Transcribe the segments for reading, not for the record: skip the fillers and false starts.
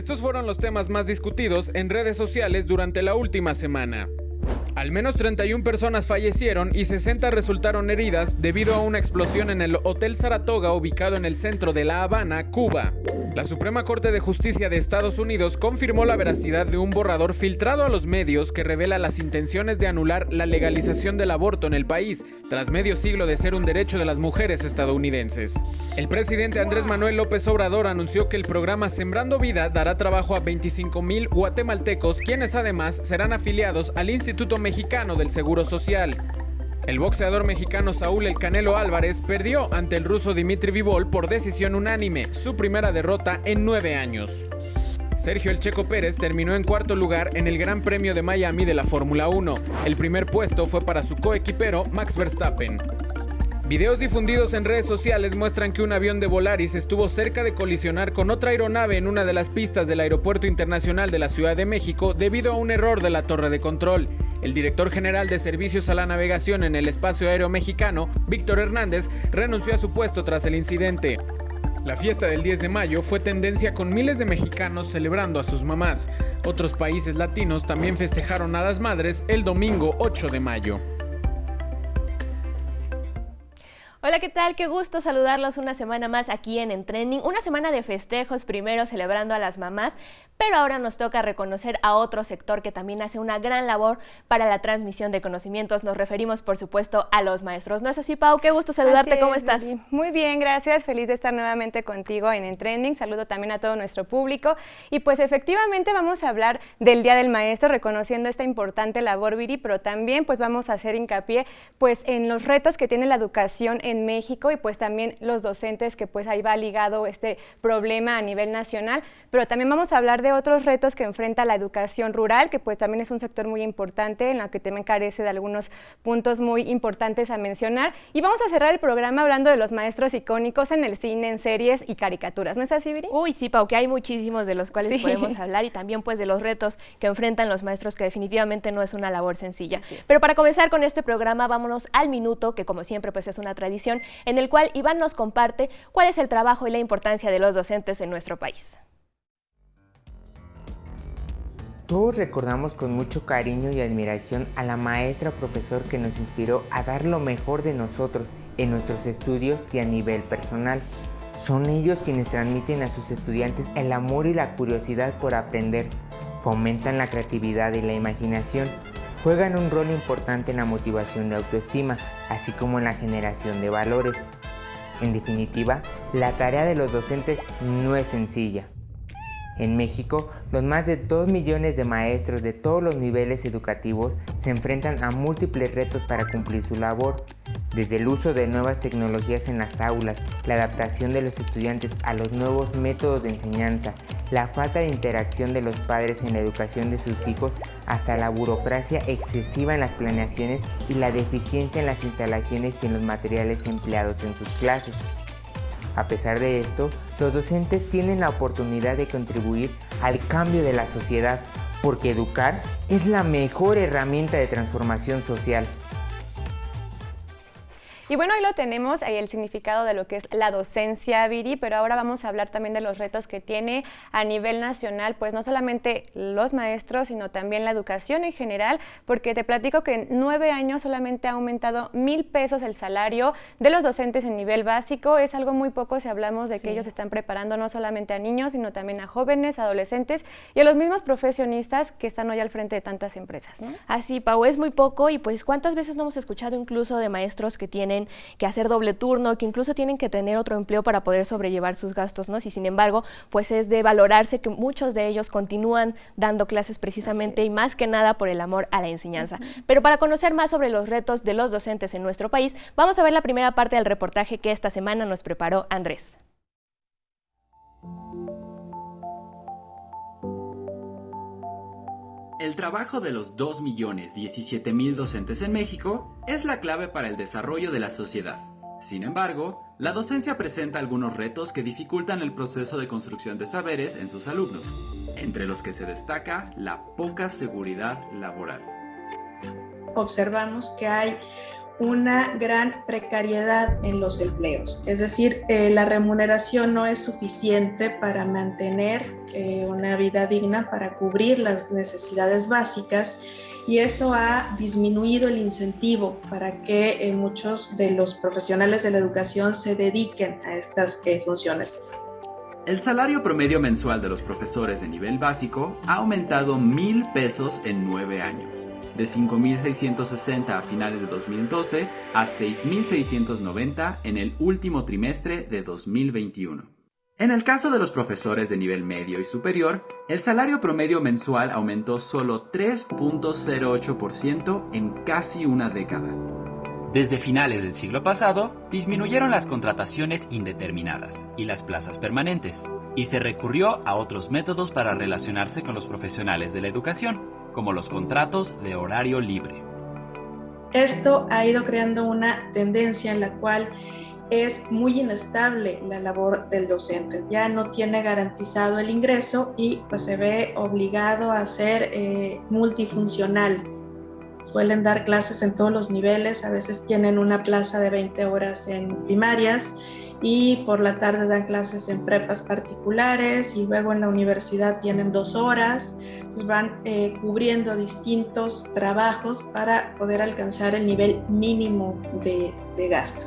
Estos fueron los temas más discutidos en redes sociales durante la última semana. Al menos 31 personas fallecieron y 60 resultaron heridas debido a una explosión en el Hotel Saratoga ubicado en el centro de La Habana, Cuba. La Suprema Corte de Justicia de Estados Unidos confirmó la veracidad de un borrador filtrado a los medios que revela las intenciones de anular la legalización del aborto en el país, tras medio siglo de ser un derecho de las mujeres estadounidenses. El presidente Andrés Manuel López Obrador anunció que el programa Sembrando Vida dará trabajo a 25,000 guatemaltecos, quienes además serán afiliados al Instituto Mexicano del Seguro Social. El boxeador mexicano Saúl El Canelo Álvarez perdió ante el ruso Dimitri Bivol por decisión unánime, su primera derrota en 9 años. Sergio El Checo Pérez terminó en cuarto lugar en el Gran Premio de Miami de la Fórmula 1. El primer puesto fue para su coequipero Max Verstappen. Videos difundidos en redes sociales muestran que un avión de Volaris estuvo cerca de colisionar con otra aeronave en una de las pistas del Aeropuerto Internacional de la Ciudad de México debido a un error de la torre de control. El director general de Servicios a la Navegación en el Espacio Aéreo Mexicano, Víctor Hernández, renunció a su puesto tras el incidente. La fiesta del 10 de mayo fue tendencia con miles de mexicanos celebrando a sus mamás. Otros países latinos también festejaron a las madres el domingo 8 de mayo. Hola, ¿qué tal? Qué gusto saludarlos una semana más aquí en Trending. Una semana de festejos, primero celebrando a las mamás, pero ahora nos toca reconocer a otro sector que también hace una gran labor para la transmisión de conocimientos. Nos referimos, por supuesto, a los maestros. ¿No es así, Pau? Qué gusto saludarte. ¿Cómo estás? Lili. Muy bien, gracias. Feliz de estar nuevamente contigo en Trending. Saludo también a todo nuestro público. Y pues efectivamente vamos a hablar del Día del Maestro, reconociendo esta importante labor, Viri, pero también pues vamos a hacer hincapié pues en los retos que tiene la educación en México y pues también los docentes, que pues ahí va ligado este problema a nivel nacional, pero también vamos a hablar de otros retos que enfrenta la educación rural, que pues también es un sector muy importante, en la que también carece de algunos puntos muy importantes a mencionar, y vamos a cerrar el programa hablando de los maestros icónicos en el cine, en series y caricaturas, ¿no es así, Viri? Uy, sí, Pau, que hay muchísimos de los cuales podemos hablar, y también pues de los retos que enfrentan los maestros, que definitivamente no es una labor sencilla. Pero para comenzar con este programa, vámonos al minuto, que como siempre pues es una tradición, en el cual Iván nos comparte cuál es el trabajo y la importancia de los docentes en nuestro país. Todos recordamos con mucho cariño y admiración a la maestra o profesor que nos inspiró a dar lo mejor de nosotros en nuestros estudios y a nivel personal. Son ellos quienes transmiten a sus estudiantes el amor y la curiosidad por aprender, fomentan la creatividad y la imaginación, juegan un rol importante en la motivación de autoestima, así como en la generación de valores. En definitiva, la tarea de los docentes no es sencilla. En México, los más de 2 millones de maestros de todos los niveles educativos se enfrentan a múltiples retos para cumplir su labor, desde el uso de nuevas tecnologías en las aulas, la adaptación de los estudiantes a los nuevos métodos de enseñanza, la falta de interacción de los padres en la educación de sus hijos, hasta la burocracia excesiva en las planeaciones y la deficiencia en las instalaciones y en los materiales empleados en sus clases. A pesar de esto, los docentes tienen la oportunidad de contribuir al cambio de la sociedad, porque educar es la mejor herramienta de transformación social. Y bueno, ahí lo tenemos, ahí el significado de lo que es la docencia, Viri, pero ahora vamos a hablar también de los retos que tiene a nivel nacional, pues no solamente los maestros, sino también la educación en general, porque te platico que en 9 años solamente ha aumentado 1,000 pesos el salario de los docentes en nivel básico. Es algo muy poco si hablamos de que ellos están preparando no solamente a niños, sino también a jóvenes, adolescentes y a los mismos profesionistas que están hoy al frente de tantas empresas, ¿no? Así, Pau, es muy poco, y pues ¿cuántas veces no hemos escuchado incluso de maestros que tienen que hacer doble turno, que incluso tienen que tener otro empleo para poder sobrellevar sus gastos, ¿no? Y sin embargo, pues es de valorarse que muchos de ellos continúan dando clases precisamente y más que nada por el amor a la enseñanza. Pero para conocer más sobre los retos de los docentes en nuestro país, vamos a ver la primera parte del reportaje que esta semana nos preparó Andrés. El trabajo de los 2.017.000 docentes en México es la clave para el desarrollo de la sociedad. Sin embargo, la docencia presenta algunos retos que dificultan el proceso de construcción de saberes en sus alumnos, entre los que se destaca la poca seguridad laboral. Observamos que hay una gran precariedad en los empleos. Es decir, la remuneración no es suficiente para mantener una vida digna, para cubrir las necesidades básicas, y eso ha disminuido el incentivo para que muchos de los profesionales de la educación se dediquen a estas funciones. El salario promedio mensual de los profesores de nivel básico ha aumentado 1,000 pesos en 9 años, de 5,660 a finales de 2012 a 6,690 en el último trimestre de 2021. En el caso de los profesores de nivel medio y superior, el salario promedio mensual aumentó solo 3.08% en casi una década. Desde finales del siglo pasado, disminuyeron las contrataciones indeterminadas y las plazas permanentes, y se recurrió a otros métodos para relacionarse con los profesionales de la educación, como los contratos de horario libre. Esto ha ido creando una tendencia en la cual es muy inestable la labor del docente. Ya no tiene garantizado el ingreso y pues se ve obligado a ser multifuncional. Suelen dar clases en todos los niveles, a veces tienen una plaza de 20 horas en primarias y por la tarde dan clases en prepas particulares y luego en la universidad tienen 2 horas, pues van cubriendo distintos trabajos para poder alcanzar el nivel mínimo de gasto.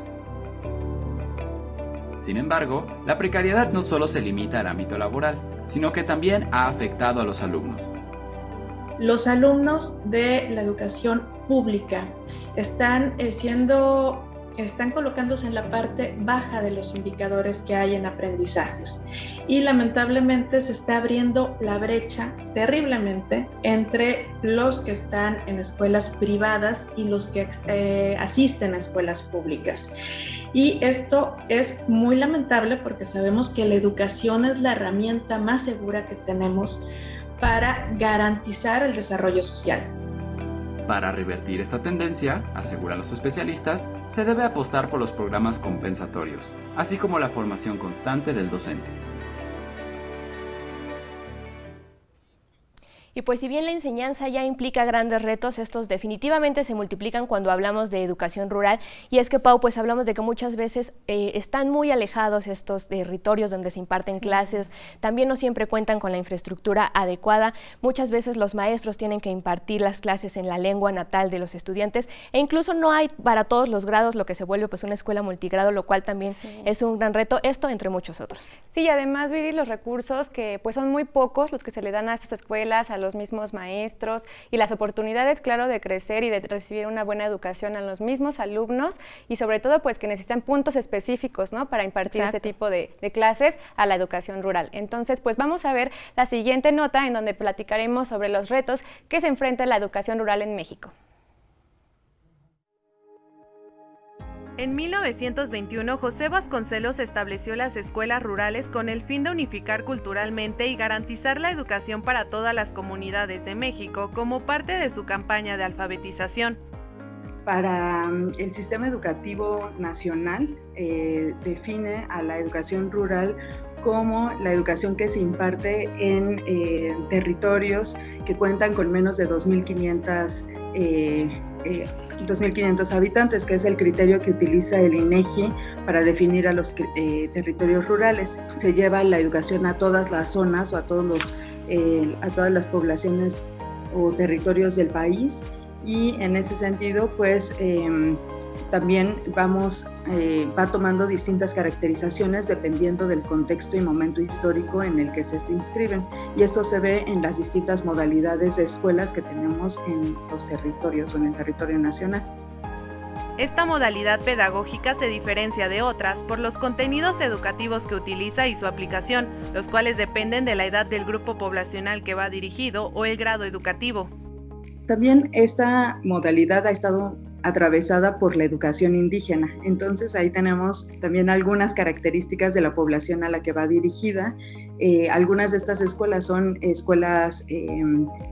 Sin embargo, la precariedad no solo se limita al ámbito laboral, sino que también ha afectado a los alumnos. Los alumnos de la educación pública están colocándose en la parte baja de los indicadores que hay en aprendizajes y lamentablemente se está abriendo la brecha terriblemente entre los que están en escuelas privadas y los que asisten a escuelas públicas. Y esto es muy lamentable porque sabemos que la educación es la herramienta más segura que tenemos para garantizar el desarrollo social. Para revertir esta tendencia, aseguran los especialistas, se debe apostar por los programas compensatorios, así como la formación constante del docente. Y pues si bien la enseñanza ya implica grandes retos, estos definitivamente se multiplican cuando hablamos de educación rural. Y es que, Pau, pues hablamos de que muchas veces están muy alejados estos territorios donde se imparten clases, también no siempre cuentan con la infraestructura adecuada. Muchas veces los maestros tienen que impartir las clases en la lengua natal de los estudiantes e incluso no hay para todos los grados, lo que se vuelve pues una escuela multigrado, lo cual también es un gran reto, esto entre muchos otros. Sí, y además, Viri, los recursos que pues son muy pocos los que se le dan a estas escuelas, a los mismos maestros, y las oportunidades, claro, de crecer y de recibir una buena educación a los mismos alumnos, y sobre todo pues que necesitan puntos específicos, ¿no?, para impartir ese tipo de clases a la educación rural. Entonces, pues vamos a ver la siguiente nota en donde platicaremos sobre los retos que se enfrenta la educación rural en México. En 1921, José Vasconcelos estableció las escuelas rurales con el fin de unificar culturalmente y garantizar la educación para todas las comunidades de México como parte de su campaña de alfabetización. Para el sistema educativo nacional, define a la educación rural como la educación que se imparte en territorios que cuentan con menos de 2.500 habitantes, que es el criterio que utiliza el INEGI para definir a los territorios rurales. Se lleva la educación a todas las zonas o a todas las poblaciones o territorios del país, y en ese sentido pues también va tomando distintas caracterizaciones dependiendo del contexto y momento histórico en el que se inscriben, y esto se ve en las distintas modalidades de escuelas que tenemos en los territorios o en el territorio nacional. Esta modalidad pedagógica se diferencia de otras por los contenidos educativos que utiliza y su aplicación, los cuales dependen de la edad del grupo poblacional que va dirigido o el grado educativo. También esta modalidad ha estado atravesada por la educación indígena, entonces ahí tenemos también algunas características de la población a la que va dirigida. Algunas de estas escuelas son escuelas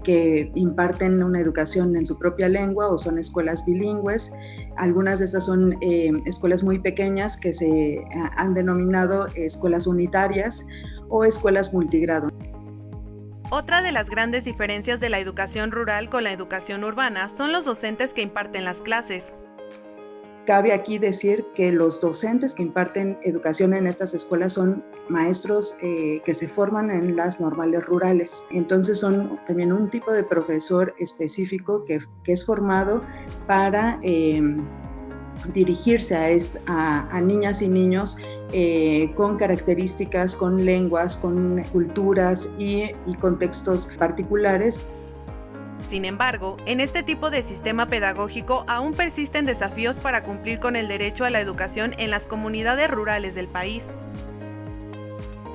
que imparten una educación en su propia lengua o son escuelas bilingües. Algunas de estas son escuelas muy pequeñas que se han denominado escuelas unitarias o escuelas multigrado. Otra de las grandes diferencias de la educación rural con la educación urbana son los docentes que imparten las clases. Cabe aquí decir que los docentes que imparten educación en estas escuelas son maestros que se forman en las normales rurales. Entonces son también un tipo de profesor específico que es formado para dirigirse a niñas y niños con características, con lenguas, con culturas y contextos particulares. Sin embargo, en este tipo de sistema pedagógico aún persisten desafíos para cumplir con el derecho a la educación en las comunidades rurales del país.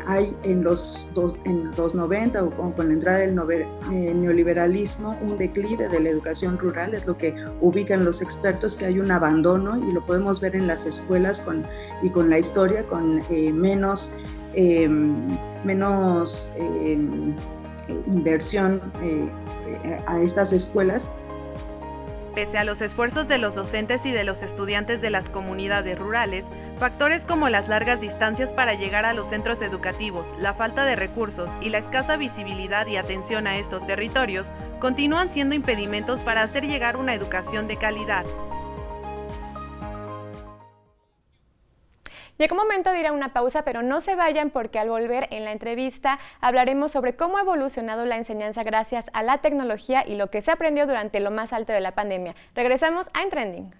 Hay en los 90 o con la entrada del neoliberalismo un declive de la educación rural, es lo que ubican los expertos, que hay un abandono, y lo podemos ver en las escuelas con la historia, con menos inversión a estas escuelas. Pese a los esfuerzos de los docentes y de los estudiantes de las comunidades rurales, factores como las largas distancias para llegar a los centros educativos, la falta de recursos y la escasa visibilidad y atención a estos territorios continúan siendo impedimentos para hacer llegar una educación de calidad. Llegó momento de ir a una pausa, pero no se vayan, porque al volver en la entrevista hablaremos sobre cómo ha evolucionado la enseñanza gracias a la tecnología y lo que se aprendió durante lo más alto de la pandemia. Regresamos a En Trending.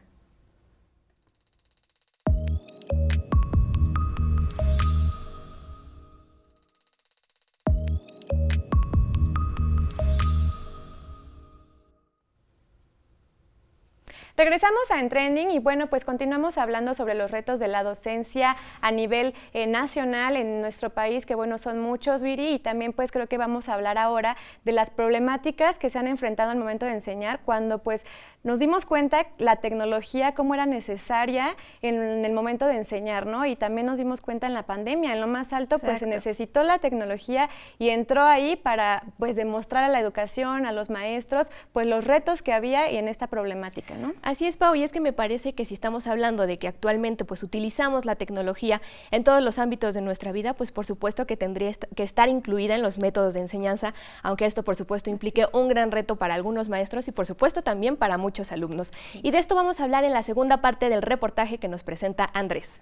Regresamos a En Trending y bueno, pues continuamos hablando sobre los retos de la docencia a nivel nacional en nuestro país, que bueno, son muchos, Viri, y también pues creo que vamos a hablar ahora de las problemáticas que se han enfrentado al momento de enseñar, cuando pues nos dimos cuenta la tecnología cómo era necesaria en el momento de enseñar, ¿no? Y también nos dimos cuenta en la pandemia, en lo más alto. Exacto. Pues se necesitó la tecnología y entró ahí para pues demostrar a la educación, a los maestros, pues los retos que había y en esta problemática, ¿no? Así es, Pau, y es que me parece que si estamos hablando de que actualmente pues utilizamos la tecnología en todos los ámbitos de nuestra vida, pues por supuesto que tendría que estar incluida en los métodos de enseñanza, aunque esto por supuesto implique un gran reto para algunos maestros y por supuesto también para muchos alumnos. Y de esto vamos a hablar en la segunda parte del reportaje que nos presenta Andrés.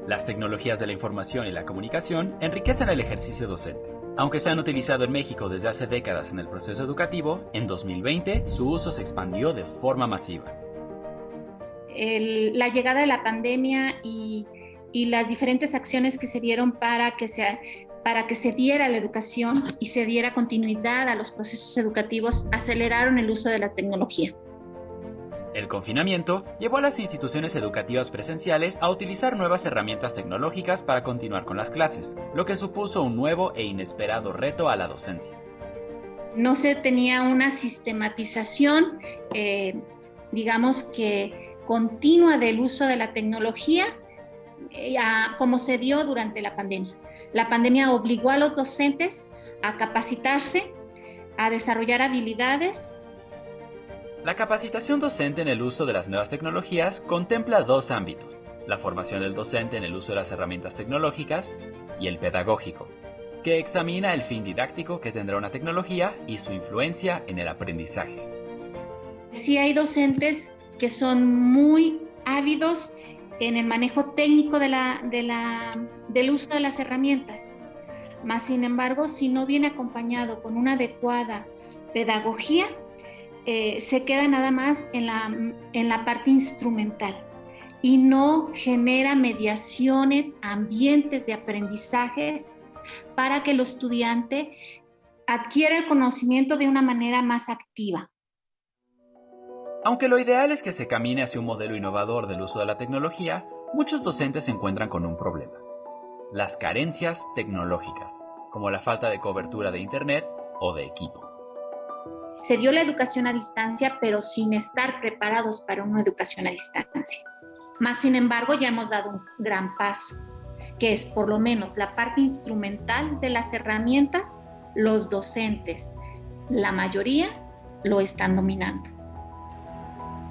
Las tecnologías de la información y la comunicación enriquecen el ejercicio docente. Aunque se han utilizado en México desde hace décadas en el proceso educativo, en 2020 su uso se expandió de forma masiva. La llegada de la pandemia y las diferentes acciones que se dieron para que se diera la educación y se diera continuidad a los procesos educativos aceleraron el uso de la tecnología. El confinamiento llevó a las instituciones educativas presenciales a utilizar nuevas herramientas tecnológicas para continuar con las clases, lo que supuso un nuevo e inesperado reto a la docencia. No se tenía una sistematización, digamos que continua del uso de la tecnología, como se dio durante la pandemia. La pandemia obligó a los docentes a capacitarse, a desarrollar habilidades. La capacitación docente en el uso de las nuevas tecnologías contempla dos ámbitos: la formación del docente en el uso de las herramientas tecnológicas y el pedagógico, que examina el fin didáctico que tendrá una tecnología y su influencia en el aprendizaje. Sí hay docentes que son muy ávidos en el manejo técnico del uso de las herramientas, mas sin embargo, si no viene acompañado con una adecuada pedagogía, se queda nada más en la parte instrumental y no genera mediaciones, ambientes de aprendizajes para que el estudiante adquiera el conocimiento de una manera más activa. Aunque lo ideal es que se camine hacia un modelo innovador del uso de la tecnología, muchos docentes se encuentran con un problema: las carencias tecnológicas, como la falta de cobertura de Internet o de equipo. Se dio la educación a distancia, pero sin estar preparados para una educación a distancia. Más sin embargo, ya hemos dado un gran paso, que es por lo menos la parte instrumental de las herramientas. Los docentes, la mayoría, lo están dominando.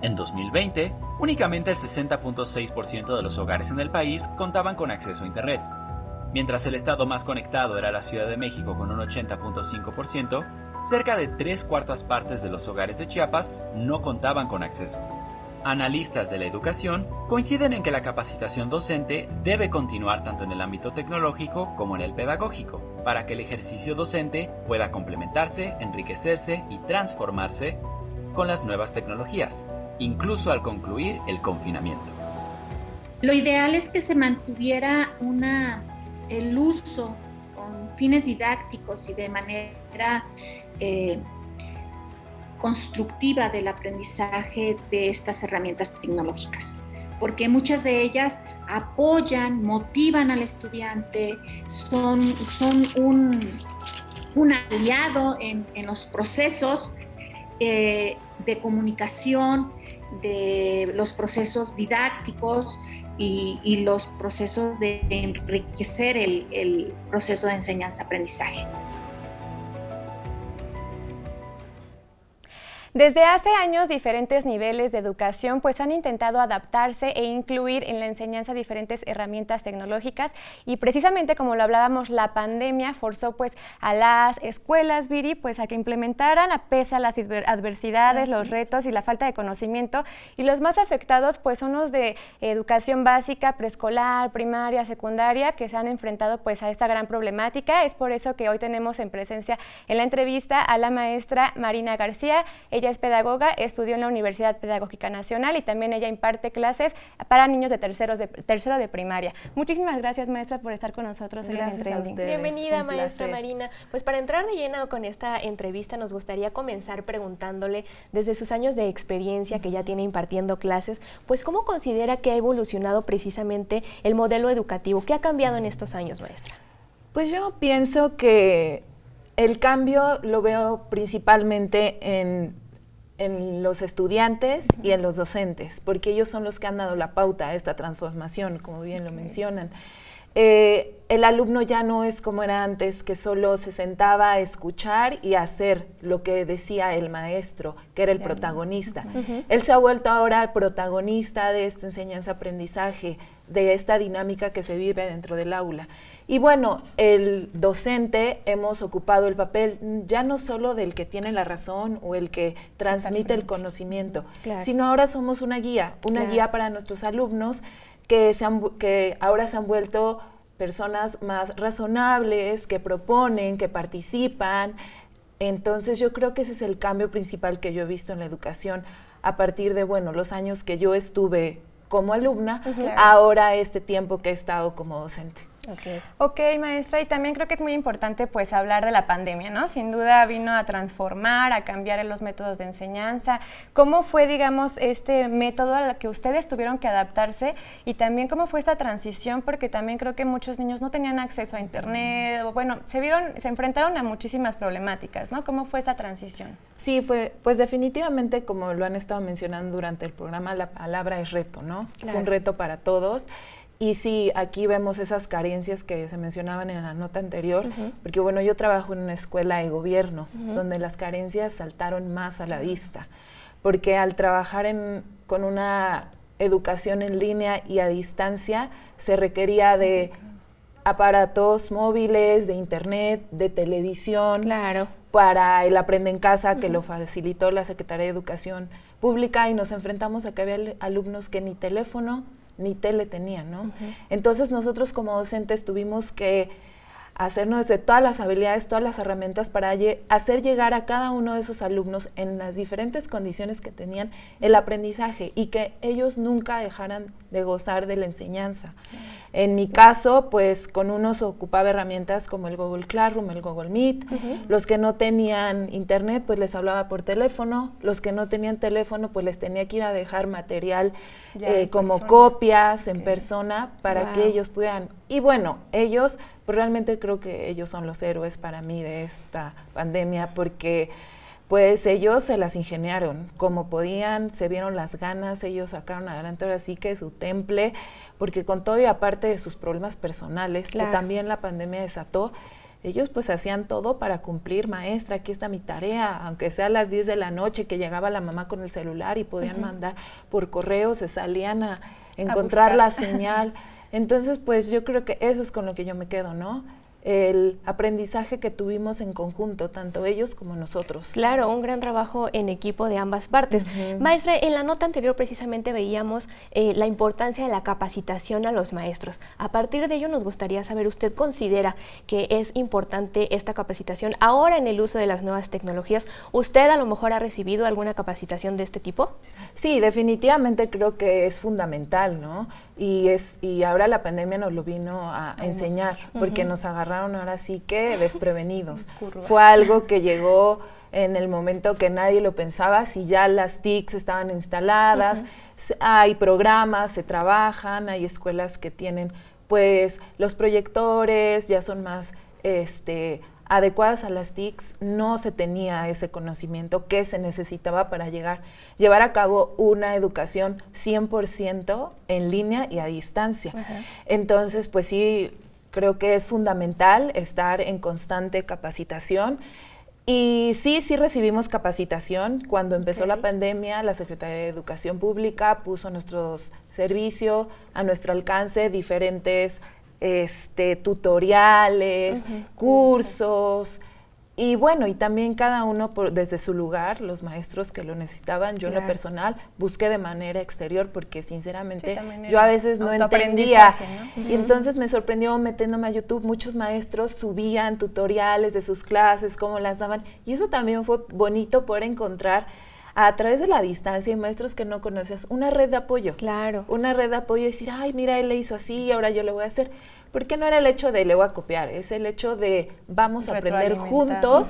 En 2020, únicamente el 60.6% de los hogares en el país contaban con acceso a Internet. Mientras el estado más conectado era la Ciudad de México con un 80.5%, cerca de 3/4 partes de los hogares de Chiapas no contaban con acceso. Analistas de la educación coinciden en que la capacitación docente debe continuar tanto en el ámbito tecnológico como en el pedagógico, para que el ejercicio docente pueda complementarse, enriquecerse y transformarse con las nuevas tecnologías, incluso al concluir el confinamiento. Lo ideal es que se mantuviera el uso con fines didácticos y de manera constructiva del aprendizaje de estas herramientas tecnológicas, porque muchas de ellas apoyan, motivan al estudiante, son un aliado en los procesos de comunicación, de los procesos didácticos y los procesos de enriquecer el proceso de enseñanza-aprendizaje. Desde hace años, diferentes niveles de educación pues han intentado adaptarse e incluir en la enseñanza diferentes herramientas tecnológicas y precisamente como lo hablábamos, la pandemia forzó pues a las escuelas, Viri, pues a que implementaran a pesar las adversidades, los retos y la falta de conocimiento, y los más afectados pues son los de educación básica, preescolar, primaria, secundaria, que se han enfrentado pues a esta gran problemática. Es por eso que hoy tenemos en presencia en la entrevista a la maestra Marina García. Ella es pedagoga, estudió en la Universidad Pedagógica Nacional y también ella imparte clases para niños de tercero de primaria. Muchísimas gracias, maestra, por estar con nosotros hoy en Trending. Bienvenida, maestra Marina. Pues para entrar de lleno con esta entrevista nos gustaría comenzar preguntándole, desde sus años de experiencia que ya tiene impartiendo clases, pues ¿cómo considera que ha evolucionado precisamente el modelo educativo? ¿Qué ha cambiado en estos años, maestra? Pues yo pienso que el cambio lo veo principalmente en los estudiantes y en los docentes, porque ellos son los que han dado la pauta a esta transformación, como bien lo mencionan. El alumno ya no es como era antes, que solo se sentaba a escuchar y a hacer lo que decía el maestro, que era el protagonista. Él se ha vuelto ahora protagonista de esta enseñanza-aprendizaje, de esta dinámica que se vive dentro del aula. Y bueno, el docente hemos ocupado el papel ya no solo del que tiene la razón o el que transmite el conocimiento, sino ahora somos una guía para nuestros alumnos que ahora se han vuelto personas más razonables, que proponen, que participan. Entonces yo creo que ese es el cambio principal que yo he visto en la educación a partir de, bueno, los años que yo estuve como alumna, ahora este tiempo que he estado como docente. Ok, maestra, y también creo que es muy importante pues hablar de la pandemia, ¿no? Sin duda vino a transformar, a cambiar los métodos de enseñanza. ¿Cómo fue, digamos, este método al que ustedes tuvieron que adaptarse? Y también cómo fue esta transición, porque también creo que muchos niños no tenían acceso a internet, o bueno, se enfrentaron a muchísimas problemáticas, ¿no? ¿Cómo fue esta transición? Sí, pues definitivamente, como lo han estado mencionando durante el programa, la palabra es reto, ¿no? Fue un reto para todos. Y sí, aquí vemos esas carencias que se mencionaban en la nota anterior, porque bueno, yo trabajo en una escuela de gobierno, donde las carencias saltaron más a la vista, porque al trabajar con una educación en línea y a distancia, se requería de aparatos móviles, de internet, de televisión, para el Aprende en Casa, que lo facilitó la Secretaría de Educación Pública, y nos enfrentamos a que había alumnos que ni teléfono ni tele tenían, ¿no? Entonces nosotros como docentes tuvimos que hacernos de todas las habilidades, todas las herramientas para hacer llegar a cada uno de esos alumnos en las diferentes condiciones que tenían el aprendizaje y que ellos nunca dejaran de gozar de la enseñanza. En mi caso, pues con unos ocupaba herramientas como el Google Classroom, el Google Meet. Los que no tenían internet, pues les hablaba por teléfono. Los que no tenían teléfono, pues les tenía que ir a dejar material como copias en persona para que ellos puedan. Y bueno, ellos, pues realmente creo que ellos son los héroes para mí de esta pandemia, porque pues ellos se las ingeniaron como podían, se vieron las ganas, ellos sacaron adelante ahora sí que su temple, porque con todo y aparte de sus problemas personales, que también la pandemia desató, ellos pues hacían todo para cumplir. Maestra, aquí está mi tarea, aunque sea a las 10 de la noche que llegaba la mamá con el celular y podían mandar por correo, se salían a encontrar la señal. Entonces pues yo creo que eso es con lo que yo me quedo, ¿no? el aprendizaje que tuvimos en conjunto, tanto ellos como nosotros. Claro, un gran trabajo en equipo de ambas partes. Maestra, en la nota anterior precisamente veíamos la importancia de la capacitación a los maestros. A partir de ello nos gustaría saber, ¿usted considera que es importante esta capacitación ahora en el uso de las nuevas tecnologías? ¿Usted a lo mejor ha recibido alguna capacitación de este tipo? Sí, definitivamente creo que es fundamental, ¿no? Y ahora la pandemia nos lo vino a enseñar, porque nos agarraron ahora sí que desprevenidos. Fue algo que llegó en el momento que nadie lo pensaba, si ya las TICs estaban instaladas, hay programas, se trabajan, hay escuelas que tienen pues los proyectores, ya son más adecuadas a las TICs, no se tenía ese conocimiento que se necesitaba para llevar a cabo una educación 100% en línea y a distancia. Entonces, pues sí, creo que es fundamental estar en constante capacitación. Y sí recibimos capacitación. Cuando empezó la pandemia, la Secretaría de Educación Pública puso a nuestro servicio, a nuestro alcance, diferentes tutoriales, cursos, y bueno, y también cada uno desde su lugar, los maestros que lo necesitaban, yo en lo personal busqué de manera exterior porque sinceramente yo a veces no entendía, ¿no? Y entonces me sorprendió metiéndome a YouTube, muchos maestros subían tutoriales de sus clases, cómo las daban, y eso también fue bonito poder encontrar a través de la distancia y maestros que no conoces, una red de apoyo. Claro. Una red de apoyo y decir, ay, mira, él le hizo así, ahora yo lo voy a hacer. Porque no era el hecho de le voy a copiar, es el hecho de vamos a aprender juntos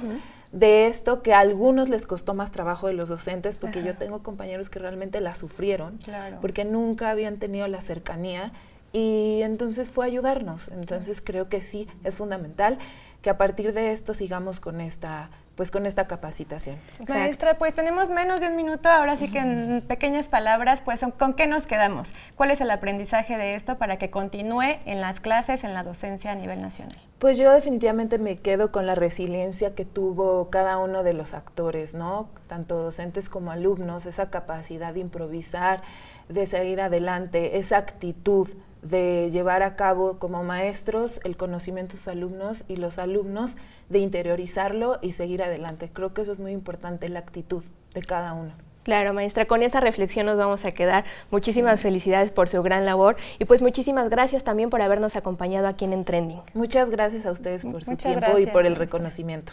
de esto que a algunos les costó más trabajo de los docentes, porque yo tengo compañeros que realmente la sufrieron, porque nunca habían tenido la cercanía, y entonces fue ayudarnos. Entonces creo que sí, es fundamental que a partir de esto sigamos con esta capacitación. Maestra, pues tenemos menos de un minuto, ahora sí que en pequeñas palabras, pues ¿con qué nos quedamos? ¿Cuál es el aprendizaje de esto para que continúe en las clases, en la docencia a nivel nacional? Pues yo definitivamente me quedo con la resiliencia que tuvo cada uno de los actores, ¿no? Tanto docentes como alumnos, esa capacidad de improvisar, de seguir adelante, esa actitud de llevar a cabo como maestros el conocimiento de sus alumnos y los alumnos de interiorizarlo y seguir adelante. Creo que eso es muy importante, la actitud de cada uno. Claro, maestra, con esa reflexión nos vamos a quedar. Muchísimas felicidades por su gran labor y pues muchísimas gracias también por habernos acompañado aquí en Trending. Muchas gracias a ustedes por su tiempo y por el reconocimiento.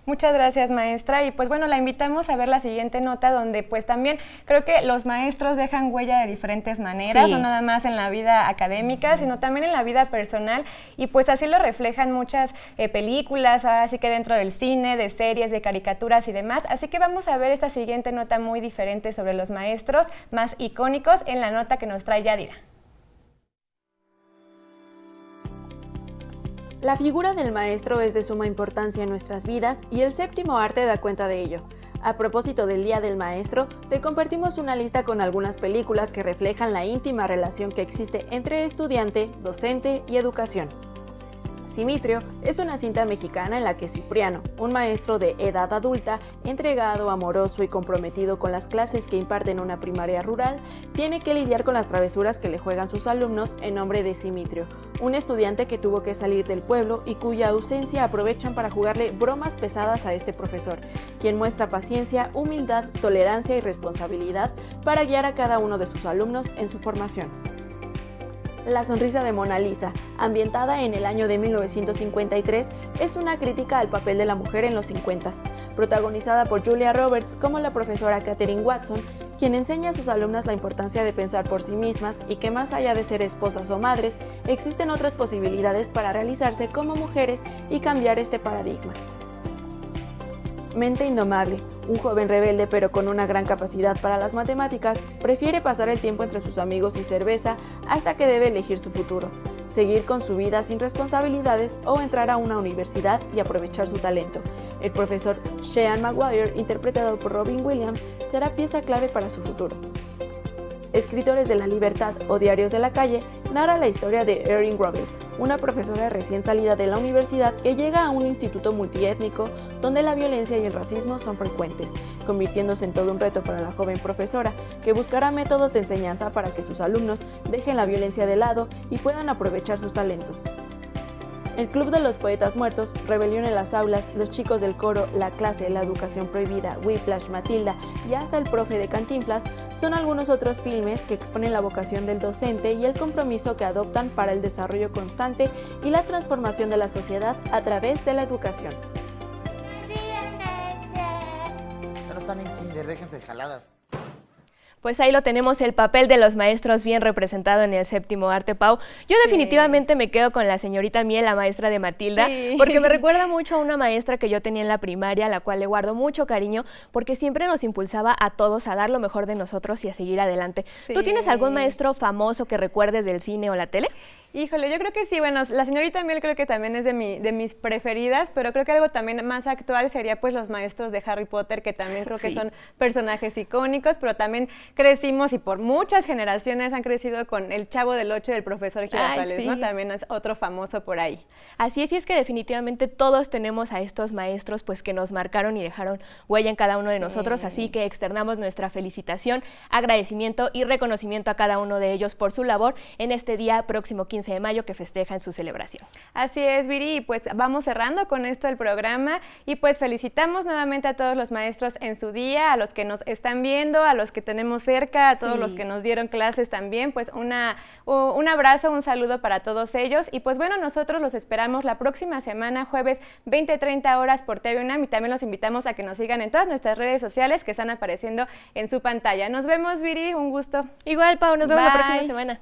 Muchas gracias, maestra, y pues bueno, la invitamos a ver la siguiente nota donde pues también creo que los maestros dejan huella de diferentes maneras, no nada más en la vida académica, sino también en la vida personal, y pues así lo reflejan muchas películas, ahora sí que dentro del cine, de series, de caricaturas y demás, así que vamos a ver esta siguiente nota muy diferente sobre los maestros más icónicos en la nota que nos trae Yadira. La figura del maestro es de suma importancia en nuestras vidas y el séptimo arte da cuenta de ello. A propósito del Día del Maestro, te compartimos una lista con algunas películas que reflejan la íntima relación que existe entre estudiante, docente y educación. Simitrio es una cinta mexicana en la que Cipriano, un maestro de edad adulta, entregado, amoroso y comprometido con las clases que imparte en una primaria rural, tiene que lidiar con las travesuras que le juegan sus alumnos en nombre de Simitrio, un estudiante que tuvo que salir del pueblo y cuya ausencia aprovechan para jugarle bromas pesadas a este profesor, quien muestra paciencia, humildad, tolerancia y responsabilidad para guiar a cada uno de sus alumnos en su formación. La sonrisa de Mona Lisa, ambientada en el año de 1953, es una crítica al papel de la mujer en los 50s, protagonizada por Julia Roberts como la profesora Katherine Watson, quien enseña a sus alumnas la importancia de pensar por sí mismas y que más allá de ser esposas o madres, existen otras posibilidades para realizarse como mujeres y cambiar este paradigma. Mente indomable, un joven rebelde pero con una gran capacidad para las matemáticas, prefiere pasar el tiempo entre sus amigos y cerveza hasta que debe elegir su futuro, seguir con su vida sin responsabilidades o entrar a una universidad y aprovechar su talento. El profesor Sean Maguire, interpretado por Robin Williams, será pieza clave para su futuro. Escritores de la Libertad o Diarios de la Calle narra la historia de Erin Grobel, una profesora recién salida de la universidad que llega a un instituto multiétnico donde la violencia y el racismo son frecuentes, convirtiéndose en todo un reto para la joven profesora, que buscará métodos de enseñanza para que sus alumnos dejen la violencia de lado y puedan aprovechar sus talentos. El Club de los Poetas Muertos, Rebelión en las Aulas, Los Chicos del Coro, La Clase, La Educación Prohibida, Whiplash, Matilda y hasta El Profe de Cantinflas son algunos otros filmes que exponen la vocación del docente y el compromiso que adoptan para el desarrollo constante y la transformación de la sociedad a través de la educación. Ya no están en kinder, déjense jaladas. Pues ahí lo tenemos, el papel de los maestros bien representado en el séptimo arte, Pau. Yo definitivamente me quedo con la señorita Miel, la maestra de Matilda, porque me recuerda mucho a una maestra que yo tenía en la primaria, a la cual le guardo mucho cariño, porque siempre nos impulsaba a todos a dar lo mejor de nosotros y a seguir adelante. ¿Tú tienes algún maestro famoso que recuerdes del cine o la tele? Híjole, yo creo que sí, bueno, la señorita Miel creo que también es de mis preferidas, pero creo que algo también más actual sería pues los maestros de Harry Potter, que también creo que son personajes icónicos, pero también crecimos y por muchas generaciones han crecido con el Chavo del Ocho del profesor Girafales, ¿no? También es otro famoso por ahí. Así es, y es que definitivamente todos tenemos a estos maestros pues que nos marcaron y dejaron huella en cada uno de nosotros, así que externamos nuestra felicitación, agradecimiento y reconocimiento a cada uno de ellos por su labor en este día próximo 15 de mayo que festejan su celebración. Así es, Viri, y pues vamos cerrando con esto el programa y pues felicitamos nuevamente a todos los maestros en su día, a los que nos están viendo, a los que tenemos cerca, a todos los que nos dieron clases también, pues un abrazo, un saludo para todos ellos y pues bueno, nosotros los esperamos la próxima semana, jueves 20:30 horas por TV UNAM y también los invitamos a que nos sigan en todas nuestras redes sociales que están apareciendo en su pantalla. Nos vemos, Viri, un gusto. Igual, Pau, nos vemos la próxima semana.